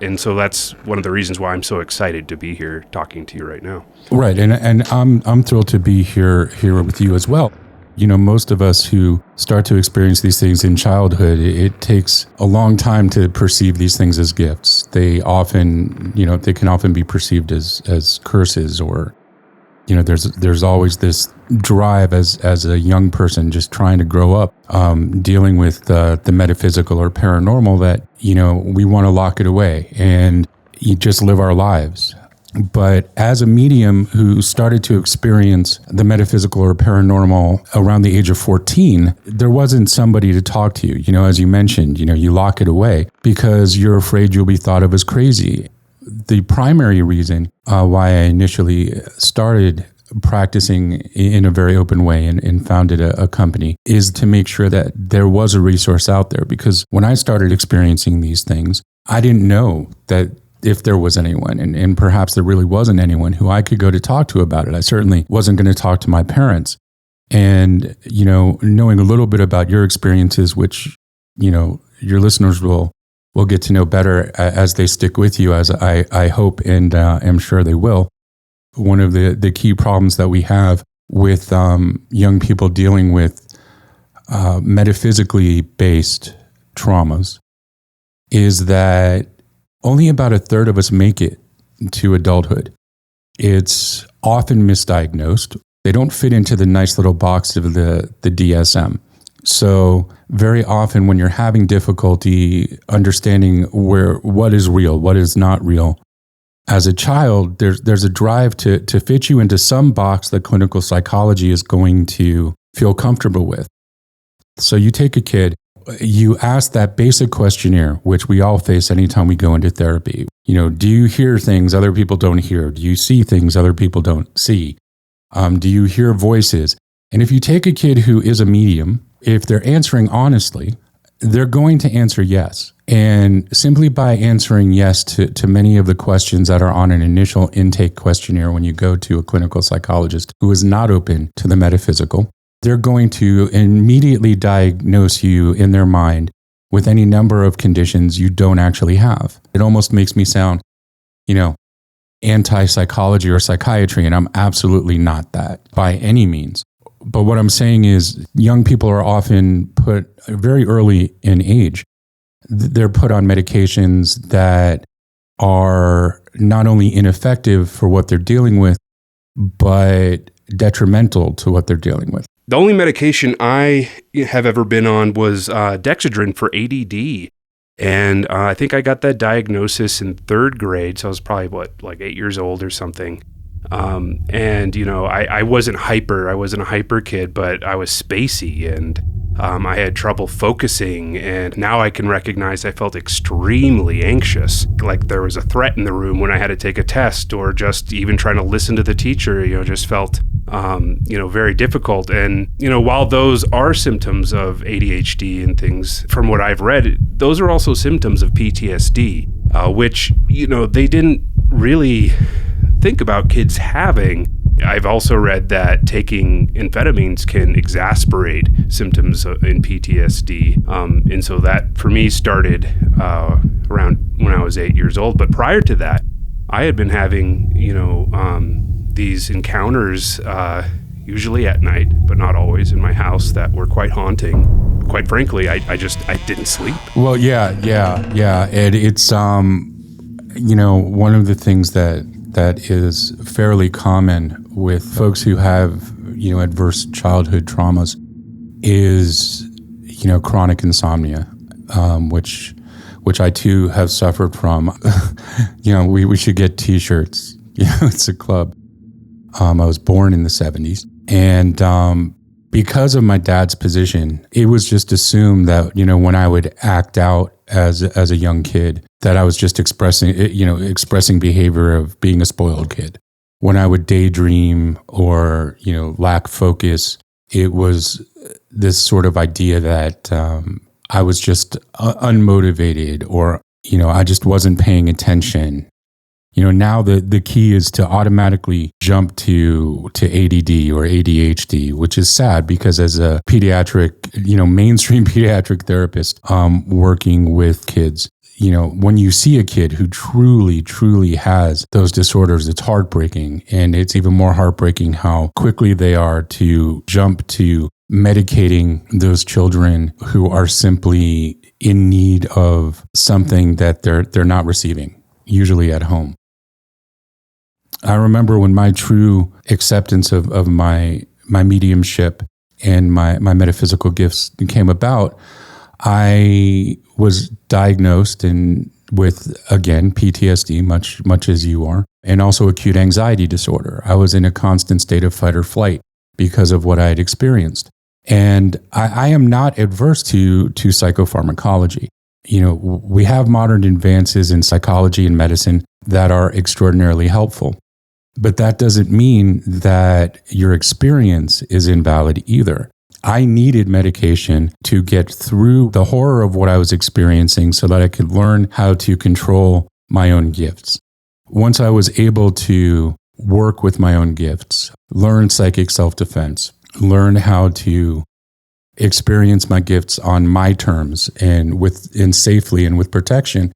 And so that's one of the reasons why I'm so excited to be here talking to you right now. Right, and I'm thrilled to be here with you as well. Most of us who start to experience these things in childhood, it takes a long time to perceive these things as gifts. They often, they can often be perceived as curses or there's always this drive as a young person just trying to grow up, dealing with the metaphysical or paranormal, that, we want to lock it away and you just live our lives. But as a medium who started to experience the metaphysical or paranormal around the age of 14, there wasn't somebody to talk to you. As you mentioned, you lock it away because you're afraid you'll be thought of as crazy. The primary reason why I initially started practicing in a very open way and founded a company is to make sure that there was a resource out there. Because when I started experiencing these things, I didn't know that if there was anyone, and perhaps there really wasn't anyone who I could go to talk to about it. I certainly wasn't going to talk to my parents. And, knowing a little bit about your experiences, which, your listeners will get to know better as they stick with you, as I hope and am sure they will. One of the key problems that we have with young people dealing with metaphysically based traumas is that only about a third of us make it to adulthood. It's often misdiagnosed. They don't fit into the nice little box of the DSM. So very often when you're having difficulty understanding what is real, what is not real, as a child, there's a drive to fit you into some box that clinical psychology is going to feel comfortable with. So you take a kid, you ask that basic questionnaire, which we all face anytime we go into therapy. Do you hear things other people don't hear? Do you see things other people don't see? Do you hear voices? And if you take a kid who is a medium, if they're answering honestly, they're going to answer yes. And simply by answering yes to many of the questions that are on an initial intake questionnaire when you go to a clinical psychologist who is not open to the metaphysical, they're going to immediately diagnose you in their mind with any number of conditions you don't actually have. It almost makes me sound, anti-psychology or psychiatry, and I'm absolutely not that by any means. But what I'm saying is young people are often put very early in age. They're put on medications that are not only ineffective for what they're dealing with, but detrimental to what they're dealing with. The only medication I have ever been on was Dexedrine for ADD. And I think I got that diagnosis in third grade. So I was probably, 8 years old or something. I wasn't hyper. I wasn't a hyper kid, but I was spacey and I had trouble focusing. And now I can recognize I felt extremely anxious, like there was a threat in the room when I had to take a test, or just even trying to listen to the teacher, just felt, very difficult. And, while those are symptoms of ADHD and things, from what I've read, those are also symptoms of PTSD, which, they didn't really think about kids having. I've also read that taking amphetamines can exasperate symptoms in PTSD. And so that for me started around when I was 8 years old. But prior to that, I had been having, these encounters usually at night, but not always, in my house, that were quite haunting. Quite frankly, I didn't sleep. Well, yeah. And it's, one of the things that is fairly common with folks who have, adverse childhood traumas is, chronic insomnia, which I too have suffered from. We should get T-shirts. It's a club. I was born in the 70s, and because of my dad's position, it was just assumed that, when I would act out as a young kid, that I was just expressing behavior of being a spoiled kid. When I would daydream or, lack focus, it was this sort of idea that I was just unmotivated, or, I just wasn't paying attention. Now the key is to automatically jump to ADD or ADHD, which is sad because as a pediatric, mainstream pediatric therapist working with kids, when you see a kid who truly, truly has those disorders, it's heartbreaking. And it's even more heartbreaking how quickly they are to jump to medicating those children who are simply in need of something that they're not receiving, usually at home. I remember when my true acceptance of my mediumship and my metaphysical gifts came about, I was diagnosed with, again, PTSD, much as you are, and also acute anxiety disorder. I was in a constant state of fight or flight because of what I had experienced. And I am not adverse to psychopharmacology. We have modern advances in psychology and medicine that are extraordinarily helpful. But that doesn't mean that your experience is invalid either. I needed medication to get through the horror of what I was experiencing so that I could learn how to control my own gifts. Once I was able to work with my own gifts, learn psychic self-defense, learn how to experience my gifts on my terms and safely and with protection,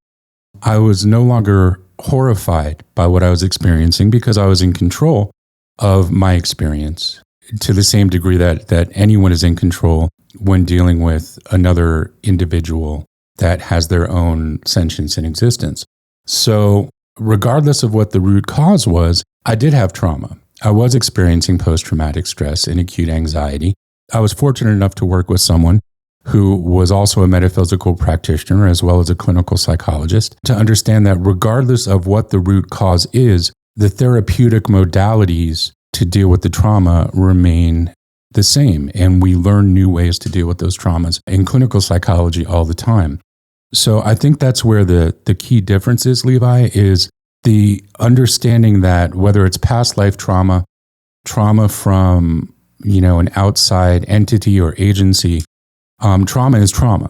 I was no longer horrified by what I was experiencing because I was in control of my experience to the same degree that anyone is in control when dealing with another individual that has their own sentience and existence. So regardless of what the root cause was, I did have trauma. I was experiencing post-traumatic stress and acute anxiety. I was fortunate enough to work with someone who was also a metaphysical practitioner as well as a clinical psychologist to understand that regardless of what the root cause is, the therapeutic modalities to deal with the trauma remain the same. And we learn new ways to deal with those traumas in clinical psychology all the time. So I think that's where the key difference is, Levi, is the understanding that whether it's past life trauma from, an outside entity or agency, trauma is trauma.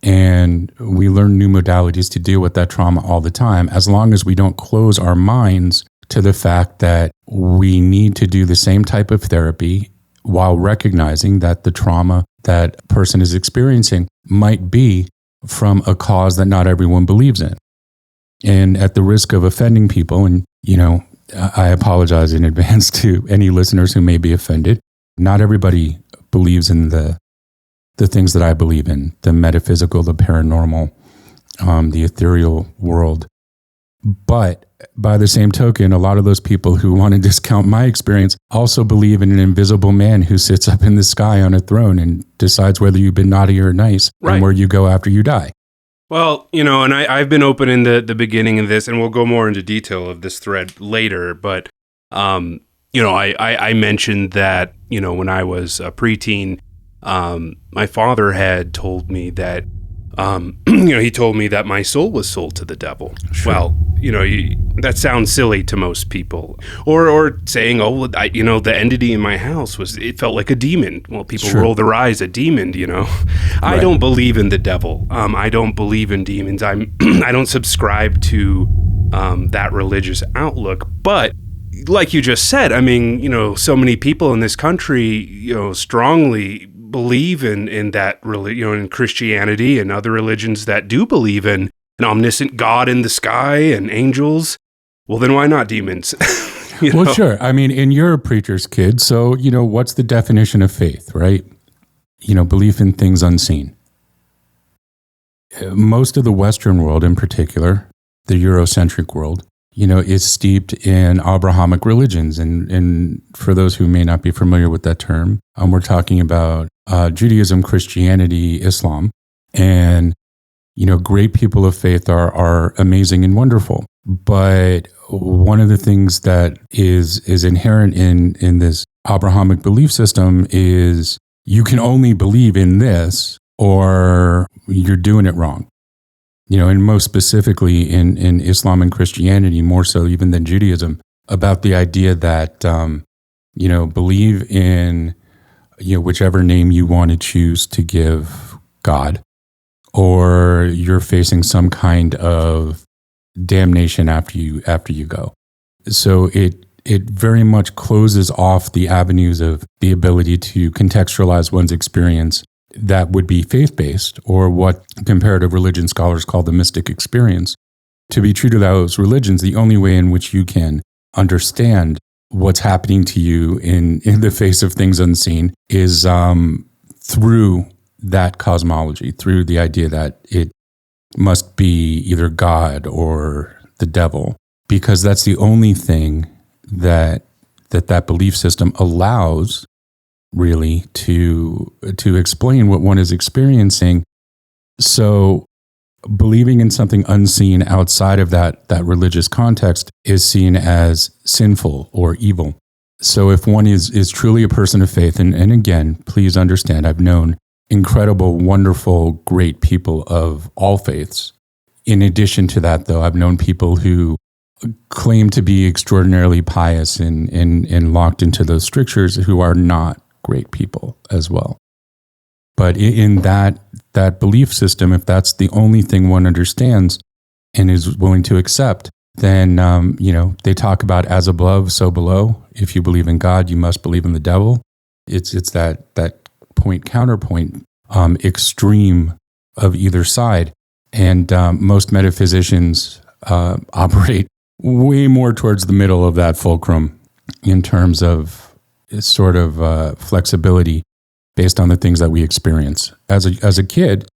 And we learn new modalities to deal with that trauma all the time, as long as we don't close our minds to the fact that we need to do the same type of therapy while recognizing that the trauma that a person is experiencing might be from a cause that not everyone believes in. And at the risk of offending people, and, I apologize in advance to any listeners who may be offended, not everybody believes in the things that I believe in, the metaphysical, the paranormal, the ethereal world. But by the same token, a lot of those people who want to discount my experience also believe in an invisible man who sits up in the sky on a throne and decides whether you've been naughty or nice and where you go after you die. Well, and I've been open in the beginning of this, and we'll go more into detail of this thread later, but, I mentioned that, when I was a preteen, my father had told me that, he told me that my soul was sold to the devil. Sure. Well, that sounds silly to most people. Or saying, the entity in my house it felt like a demon. Well, people roll their eyes, a demon, I don't believe in the devil. I don't believe in demons. I don't subscribe to that religious outlook. But like you just said, so many people in this country, strongly believe in that, in Christianity and other religions that do believe in an omniscient God in the sky and angels. Well, then why not demons? Well, sure. And you're a preacher's kid, so, what's the definition of faith, right? Belief in things unseen. Most of the Western world in particular, the Eurocentric world, is steeped in Abrahamic religions. And for those who may not be familiar with that term, we're talking about Judaism, Christianity, Islam. And, great people of faith are amazing and wonderful. But one of the things that is inherent in this Abrahamic belief system is you can only believe in this or you're doing it wrong. And most specifically in Islam and Christianity, more so even than Judaism, about the idea that, believe in, whichever name you want to choose to give God, or you're facing some kind of damnation after you go. So it very much closes off the avenues of the ability to contextualize one's experience that would be faith-based, or what comparative religion scholars call the mystic experience. To be true to those religions, the only way in which you can understand what's happening to you in the face of things unseen is through that cosmology, through the idea that it must be either God or the devil, because that's the only thing that belief system allows really to explain what one is experiencing. So believing in something unseen outside of that religious context is seen as sinful or evil. So if one is truly a person of faith, and again, please understand, I've known incredible, wonderful, great people of all faiths. In addition to that, though, I've known people who claim to be extraordinarily pious and locked into those strictures who are not great people as well. But in that belief system, if that's the only thing one understands and is willing to accept, then they talk about as above, so below. If you believe in God, you must believe in the devil. It's that point counterpoint extreme of either side, and most metaphysicians operate way more towards the middle of that fulcrum in terms of sort of flexibility based on the things that we experience. As a kid,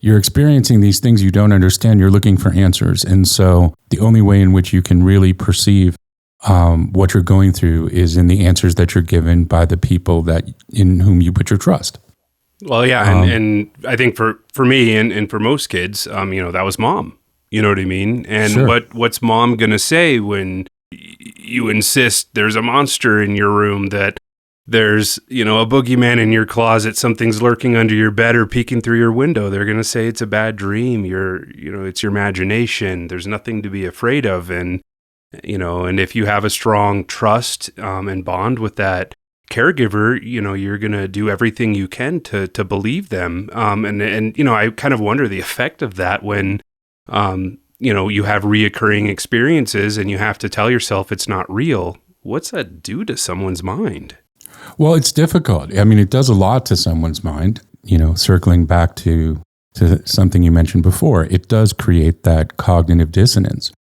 you're experiencing these things you don't understand. You're looking for answers. And so the only way in which you can really perceive what you're going through is in the answers that you're given by the people in whom you put your trust. Well, yeah. And I think for me and for most kids, that was mom. You know what I mean? And sure. What's mom going to say when you insist there's a monster in your room, that there's, a boogeyman in your closet, something's lurking under your bed or peeking through your window? They're going to say it's a bad dream. It's your imagination. There's nothing to be afraid of. And, and if you have a strong trust and bond with that caregiver, you're going to do everything you can to believe them. And I kind of wonder the effect of that when, you have reoccurring experiences and you have to tell yourself it's not real. What's that do to someone's mind? Well, it's difficult. I mean, it does a lot to someone's mind. Circling back to something you mentioned before, it does create that cognitive dissonance.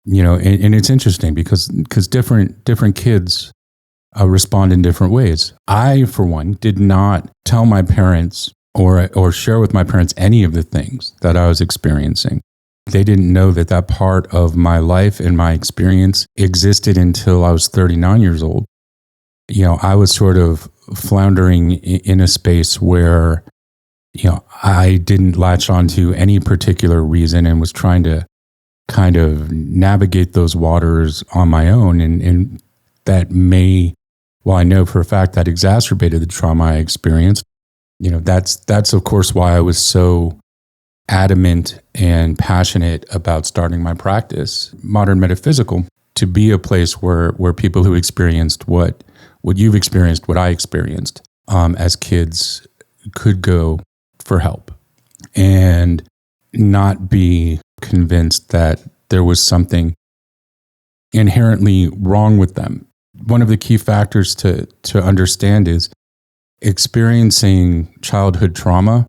And it's interesting because different kids respond in different ways. I, for one, did not tell my parents or share with my parents any of the things that I was experiencing. They didn't know that part of my life and my experience existed until I was 39 years old. I was sort of floundering in a space where, I didn't latch onto any particular reason and was trying to kind of navigate those waters on my own. And that well, I know for a fact that exacerbated the trauma I experienced. That's of course why I was so adamant and passionate about starting my practice, Modern Metaphysical, to be a place where people who experienced what you've experienced, what I experienced as kids, could go for help and not be convinced that there was something inherently wrong with them. One of the key factors to understand is experiencing childhood trauma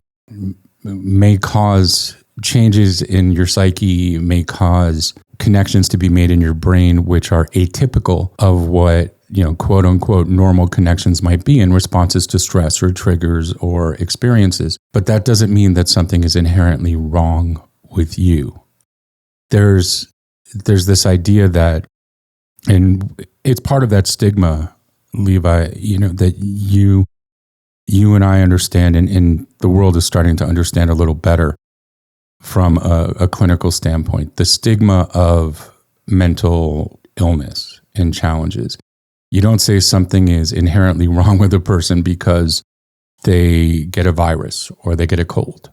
may cause changes in your psyche, may cause connections to be made in your brain which are atypical of what, quote unquote, normal connections might be in responses to stress or triggers or experiences. But that doesn't mean that something is inherently wrong with you. There's this idea that, and it's part of that stigma, Levi, that you and I understand, and the world is starting to understand a little better from a clinical standpoint, the stigma of mental illness and challenges. You don't say something is inherently wrong with a person because they get a virus or they get a cold.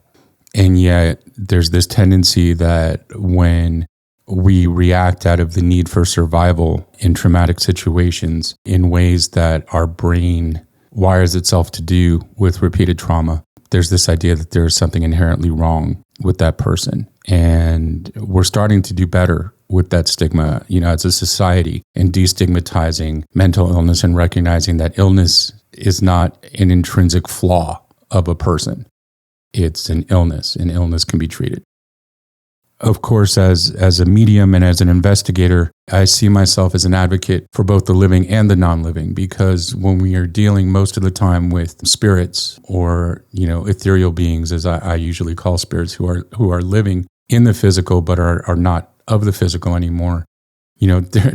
And yet there's this tendency that when we react out of the need for survival in traumatic situations in ways that our brain wires itself to do with repeated trauma, there's this idea that there's something inherently wrong with that person. And we're starting to do better with that stigma, as a society, and destigmatizing mental illness and recognizing that illness is not an intrinsic flaw of a person. It's an illness, and illness can be treated. Of course, as a medium and as an investigator, I see myself as an advocate for both the living and the non-living, because when we are dealing most of the time with spirits or, ethereal beings, as I usually call spirits, who are living in the physical but are not of the physical anymore,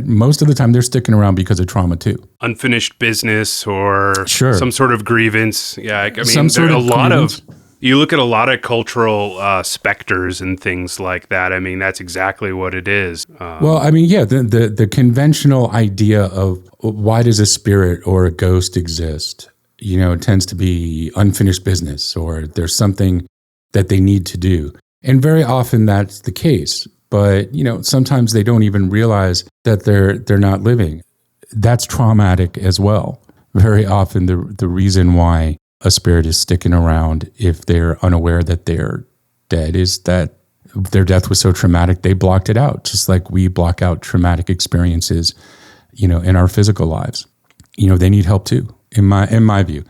Most of the time they're sticking around because of trauma too. Unfinished business or Sure. some sort of grievance. Yeah, I mean, Some sort there are of a lot grievance. of. You look at a lot of cultural specters and things like that. I mean, that's exactly what it is. Well, I mean, yeah, the conventional idea of why does a spirit or a ghost exist, it tends to be unfinished business or there's something that they need to do. And very often that's the case. But, sometimes they don't even realize that they're not living. That's traumatic as well. Very often the reason why a spirit is sticking around if they're unaware that they're dead is that their death was so traumatic, they blocked it out, just like we block out traumatic experiences, in our physical lives. They need help too, in my view.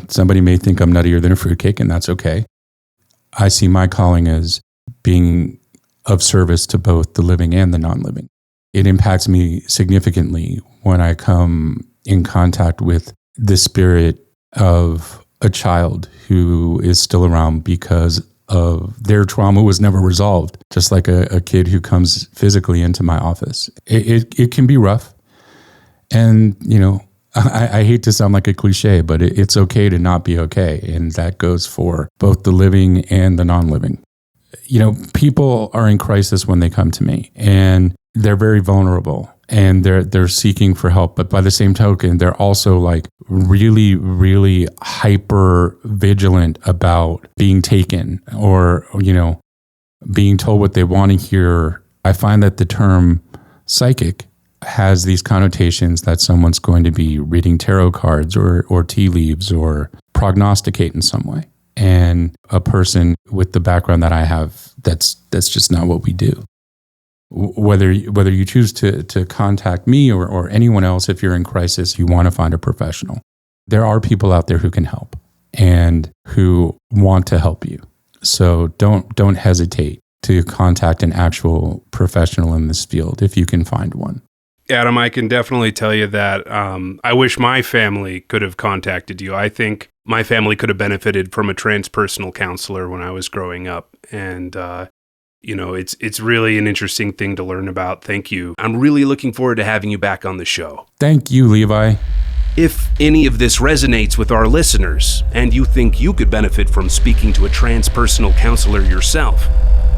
Somebody may think I'm nuttier than a fruitcake, and that's okay. I see my calling as being of service to both the living and the non-living. It impacts me significantly when I come in contact with the spirit of a child who is still around because of their trauma was never resolved, just like a kid who comes physically into my office. It can be rough. And, I hate to sound like a cliche, but it's okay to not be okay. And that goes for both the living and the non-living. People are in crisis when they come to me, and they're very vulnerable and they're seeking for help. But by the same token, they're also like really, really hyper vigilant about being taken or, being told what they want to hear. I find that the term psychic has these connotations that someone's going to be reading tarot cards or tea leaves or prognosticate in some way. And a person with the background that I have, that's just not what we do. Whether you choose to contact me or anyone else, if you're in crisis, you want to find a professional. There are people out there who can help and who want to help you. So don't hesitate to contact an actual professional in this field if you can find one. Adam, I can definitely tell you that I wish my family could have contacted you. I think my family could have benefited from a transpersonal counselor when I was growing up. And, it's really an interesting thing to learn about. Thank you. I'm really looking forward to having you back on the show. Thank you, Levi. If any of this resonates with our listeners and you think you could benefit from speaking to a transpersonal counselor yourself,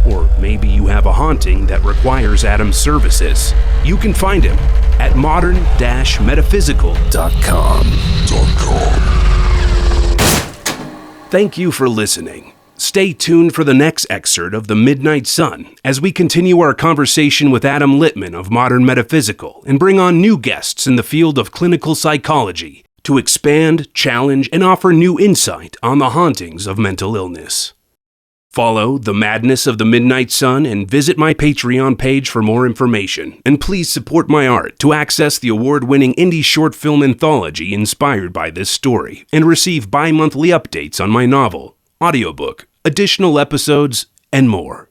or maybe you have a haunting that requires Adam's services, you can find him at modern-metaphysical.com. Thank you for listening. Stay tuned for the next excerpt of The Midnight Sun as we continue our conversation with Adam Littman of Modern Metaphysical and bring on new guests in the field of clinical psychology to expand, challenge, and offer new insight on the hauntings of mental illness. Follow The Madness of the Midnight Sun and visit my Patreon page for more information. And please support my art to access the award-winning indie short film anthology inspired by this story and receive bi-monthly updates on my novel, audiobook, additional episodes, and more.